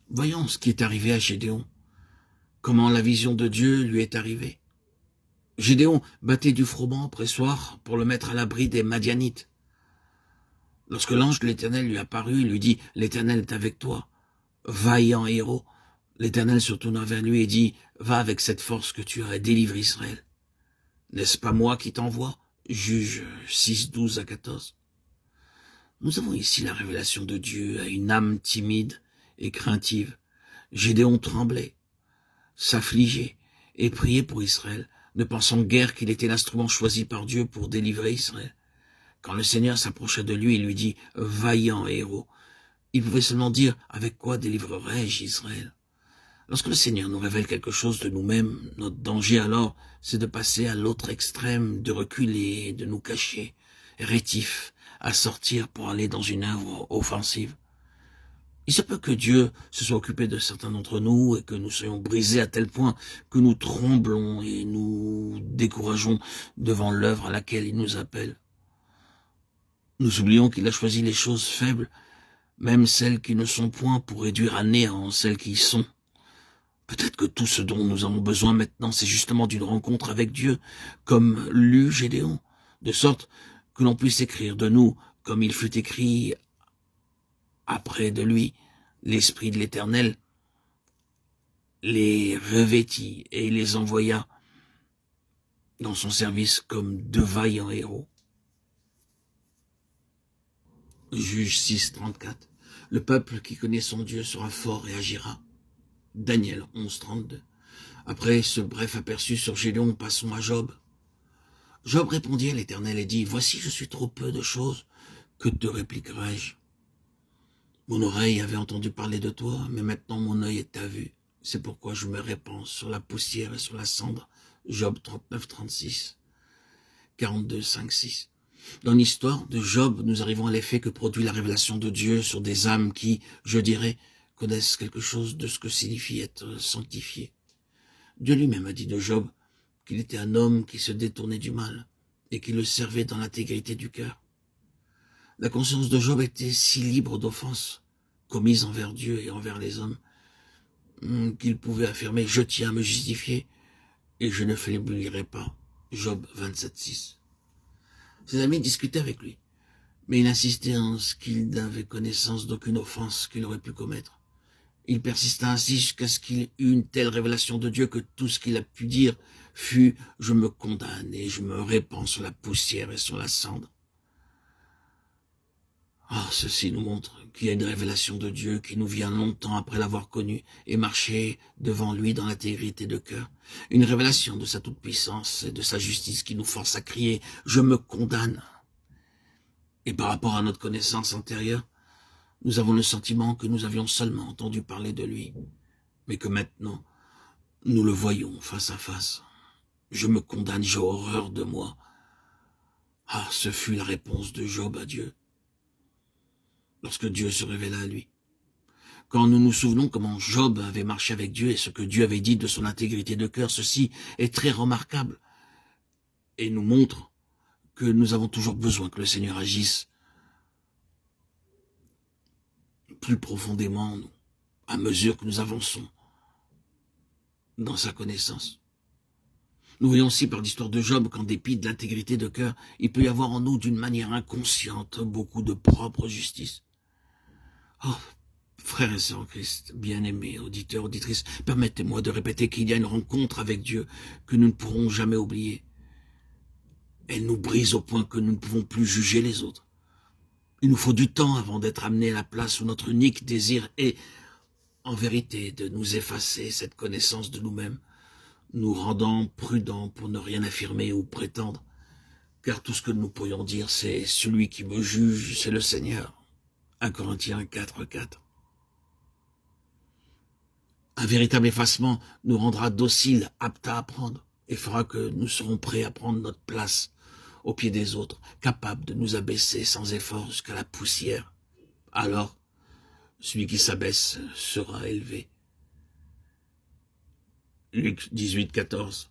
Voyons ce qui est arrivé à Gédéon, comment la vision de Dieu lui est arrivée. Gédéon battait du froment pressoir pour le mettre à l'abri des Madianites. Lorsque l'ange de l'Éternel lui apparut, il lui dit « L'Éternel est avec toi, vaillant héros ». L'Éternel se tourna vers lui et dit « Va avec cette force que tu as et délivre Israël. N'est-ce pas moi qui t'envoie » Juge 6, 12 à 14. Nous avons ici la révélation de Dieu à une âme timide et craintive. Gédéon tremblait, s'affligeait et priait pour Israël, ne pensant guère qu'il était l'instrument choisi par Dieu pour délivrer Israël. Quand le Seigneur s'approcha de lui et lui dit « Vaillant héros », il pouvait seulement dire « Avec quoi délivrerai-je Israël ?» Lorsque le Seigneur nous révèle quelque chose de nous-mêmes, notre danger alors, c'est de passer à l'autre extrême, de reculer, de nous cacher, rétifs à sortir pour aller dans une œuvre offensive. Il se peut que Dieu se soit occupé de certains d'entre nous et que nous soyons brisés à tel point que nous tremblons et nous décourageons devant l'œuvre à laquelle il nous appelle. Nous oublions qu'il a choisi les choses faibles, même celles qui ne sont point, pour réduire à néant celles qui y sont. Peut-être que tout ce dont nous avons besoin maintenant, c'est justement d'une rencontre avec Dieu, comme l'eut Gédéon, de sorte que l'on puisse écrire de nous, comme il fut écrit après de lui, l'Esprit de l'Éternel les revêtit et les envoya dans son service comme de vaillants héros. Juge 6, 34. Le peuple qui connaît son Dieu sera fort et agira. Daniel 11, 32. Après ce bref aperçu sur Gédéon, passons à Job. Job répondit à l'Éternel et dit « Voici, je suis trop peu de choses, que te répliquerai-je? Mon oreille avait entendu parler de toi, mais maintenant mon œil est à vue. C'est pourquoi je me répands sur la poussière et sur la cendre. » Job 39, 36. 42, 5, 6. Dans l'histoire de Job, nous arrivons à l'effet que produit la révélation de Dieu sur des âmes qui, je dirais, connaissent quelque chose de ce que signifie être sanctifié. Dieu lui-même a dit de Job qu'il était un homme qui se détournait du mal et qui le servait dans l'intégrité du cœur. La conscience de Job était si libre d'offenses commises envers Dieu et envers les hommes qu'il pouvait affirmer « Je tiens à me justifier et je ne faiblirai pas ». Job 27, 6. Ses amis discutaient avec lui, mais il insistait en ce qu'il n'avait connaissance d'aucune offense qu'il aurait pu commettre. Il persista ainsi jusqu'à ce qu'il eût une telle révélation de Dieu que tout ce qu'il a pu dire fut « Je me condamne et je me répands sur la poussière et sur la cendre ». Ceci nous montre qu'il y a une révélation de Dieu qui nous vient longtemps après l'avoir connu et marcher devant lui dans l'intégrité de cœur. Une révélation de sa toute-puissance et de sa justice qui nous force à crier « Je me condamne ». Et par rapport à notre connaissance antérieure, nous avons le sentiment que nous avions seulement entendu parler de lui, mais que maintenant, nous le voyons face à face. Je me condamne, j'ai horreur de moi. Ce fut la réponse de Job à Dieu, lorsque Dieu se révéla à lui. Quand nous nous souvenons comment Job avait marché avec Dieu et ce que Dieu avait dit de son intégrité de cœur, ceci est très remarquable et nous montre que nous avons toujours besoin que le Seigneur agisse plus profondément en nous, à mesure que nous avançons dans sa connaissance. Nous voyons aussi par l'histoire de Job qu'en dépit de l'intégrité de cœur, il peut y avoir en nous d'une manière inconsciente beaucoup de propre justice. Frères et sœurs en Christ, bien-aimés, auditeurs, auditrices, permettez-moi de répéter qu'il y a une rencontre avec Dieu que nous ne pourrons jamais oublier. Elle nous brise au point que nous ne pouvons plus juger les autres. Il nous faut du temps avant d'être amenés à la place où notre unique désir est, en vérité, de nous effacer cette connaissance de nous-mêmes, nous rendant prudents pour ne rien affirmer ou prétendre, car tout ce que nous pourrions dire, c'est « celui qui me juge, c'est le Seigneur ». 1 Corinthiens 4, 4. Un véritable effacement nous rendra dociles, aptes à apprendre, et fera que nous serons prêts à prendre notre place aux pieds des autres, capables de nous abaisser sans effort jusqu'à la poussière. Alors, celui qui s'abaisse sera élevé. Luc 18, 14.